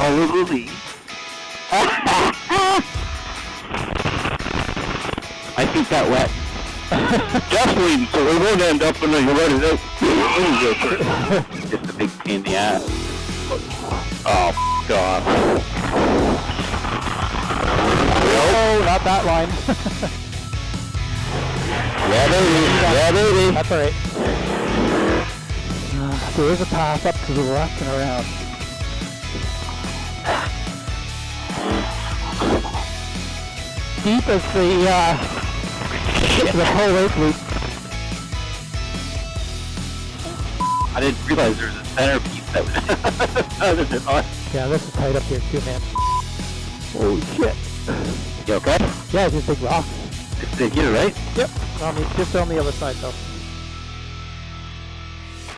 Probably. My feet got wet. Definitely, so we won't end up in the run it out. Just a big pain in the ass. Oh, God. Oh, not that line. Yeah, baby. Yeah, baby. That's alright. There is a path up to the left and around. Deep as the whole lake loop. I didn't realize there was a centerpiece that was Yeah, this is tight up here too, man. Holy shit. You okay? Yeah, it's just big rocks. It's in here, right? Yep. Just on the other side though.